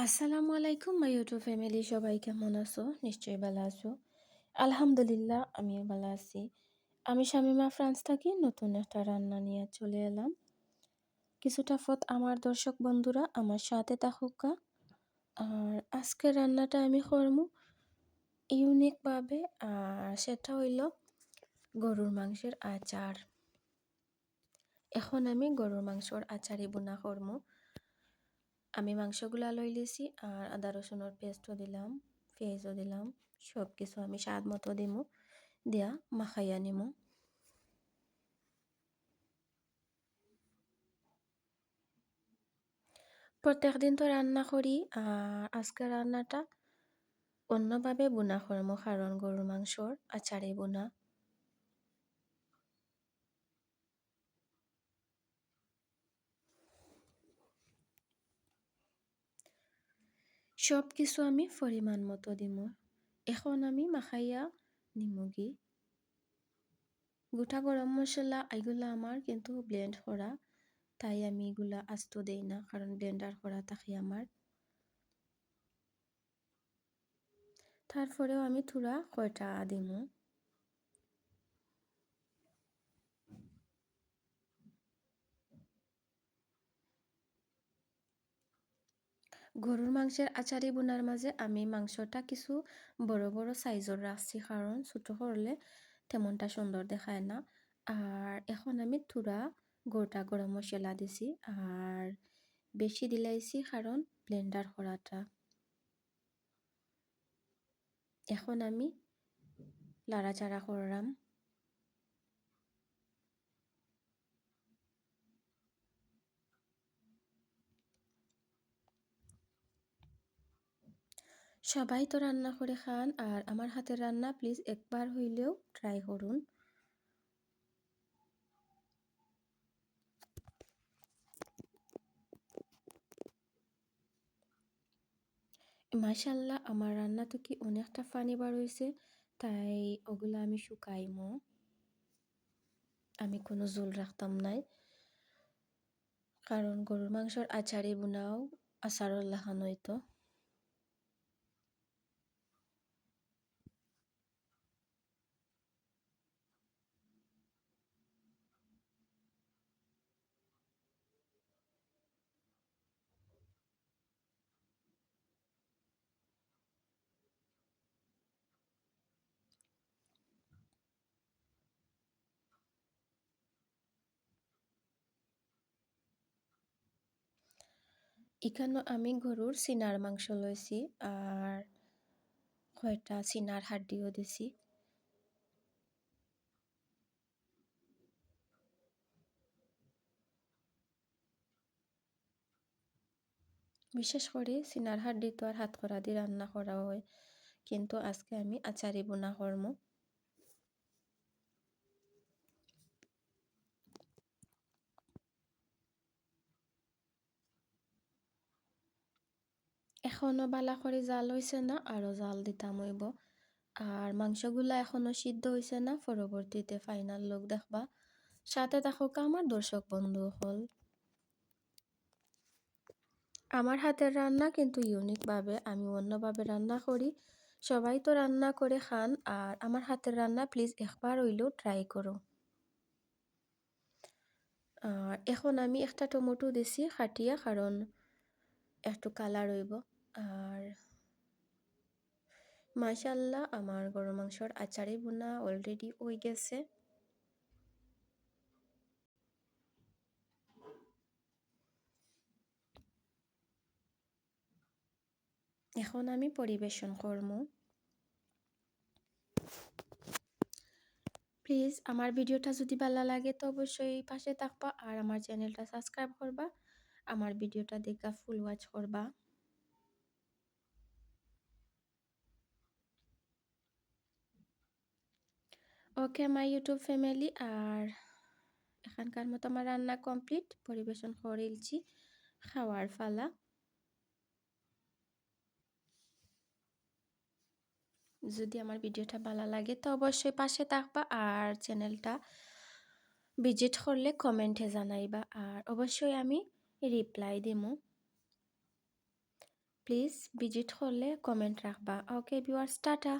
আসসালামু আলাইকুম my YouTube family, সবাই কেমন আছো? নিশ্চয়ই ভালো আছো। আলহামদুলিল্লাহ আমিও ভালো আছি। আমি শামিমা ফ্রান্স থাকি নতুন একটা রান্না নিয়ে চলে এলাম। কিছুটা পথ আমার দর্শক বন্ধুরা আমার সাথে থাকুকা। আর আজকের রান্নাটা আমি করবো ইউনিকভাবে, আর সেটা হইল গরুর মাংসের আচার। এখন আমি গরুর মাংসর আচারই বোনা করবো। আমি মাংসগুলা লই লিছি আর আদা রসুনের পেস্টও দিলাম, পেঁয়াজও দিলাম, সব কিছু আমি স্বাদ মতো দিমু, দিয়া মাখাইয়া নিমু। প্রত্যেক দিন তো রান্না করি, আর আজকে রান্নাটা অন্যভাবে বোনা করমু কারণ গরুর মাংসর আচারে বোনা। সব কিছু আমি পরিমাণ মতো দিমু। এখন আমি মাখাইয়া নিমুগি। গোটা গরম মশলা এগুলা আমার কিন্তু ব্লেন্ড করা, তাই আমি এগুলা আস্ত দেই না কারণ ব্লেন্ডার করা থাকে আমার। তারপরেও আমি থোড়া কয়টা দিমু। গরুর মাংসের আচারি বোনার মাঝে আমি মাংসটা কিছু বড় বড় সাইজের রাখছি কারণ ছোট করলে তেমনটা সুন্দর দেখায় না। আর এখন আমি থোড়া গোটা গরম মশলা দিছি, আর বেশি দিলাইছি কারণ ব্লেন্ডার করাটা। এখন আমি লাড়াচাড়া করলাম। সবাই তো রান্না করে খান, আর আমার হাতের রান্না প্লিজ একবার হইলেও ট্রাই করুন। মাশাল্লাহ আমার রান্না তো কি অনেকটা ফানি বার হয়েছে, তাই ওগুলো আমি শুকাইমো। আমি কোনো ঝোল রাখতাম নাই কারণ গরুর মাংসর আচারে বোনাও আচারর লাহান হইতো। এখানে আমি গরুর সিনার মাংস লইছি, আর কয়টা সিনার হাড্ডিও দিছি। বিশেষ করে সিনার হাড্ডি তো আর হাত করা দিয়ে রান্না করা হয়, কিন্তু আজকে আমি আচারি বোনা করমু। এখনো বালা করে জাল হইছে না, আরো জাল দিতাম হইব। আর মাংসগুলা এখনো সিদ্ধ হইছে না, পরবর্তীতে ফাইনাল লুক দেখবা। সাথে থাকুক আমার দর্শক বন্ধু হল। আমার হাতের রান্না কিন্তু ইউনিকভাবে, আমি অন্যভাবে রান্না করি। সবাই তো রান্না করে খান, আর আমার হাতের রান্না প্লিজ একবার হইলেও ট্রাই করো। আর এখন আমি একটা টমেটো দিছি খাটিয়া কারণ একটু কালার হইব। আর মাশাল্লাহ আমার গরু মাংসর আচারে বোনা অলরেডি হয়ে গেছে। এখন আমি পরিবেশন করবো। প্লিজ আমার ভিডিওটা যদি ভালো লাগে তো অবশ্যই পাশে থাকবা, আর আমার চ্যানেলটা সাবস্ক্রাইব করবা, আমার ভিডিওটা দেখা ফুল ওয়াচ করবা। ওকে মাই ইউটিউব ফ্যামিলি, আর এখানকার মতো আমার রান্না কমপ্লিট, পরিবেশন করেছি, খাওয়ার ফালা। যদি আমার ভিডিওটা ভালো লাগে তো অবশ্যই পাশে থাকবা, আর চ্যানেলটা ভিজিট করলে কমেন্টে জানাইবা, আর অবশ্যই আমি রিপ্লাই দিমু। প্লিজ ভিজিট করলে কমেন্ট রাখবা। Okay viewers, tata.